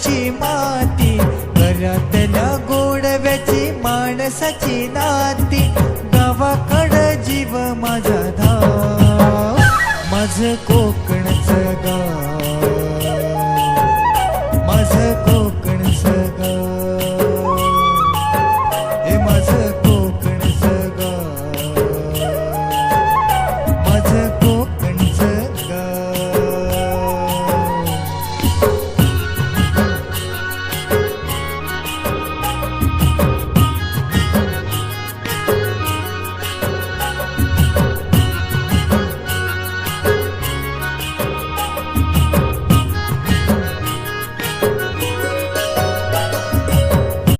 गावची माती, घरातल्या गोडव्याची माणसाची नाती, गावाकडं जीव माझा धाव, माझं कोकण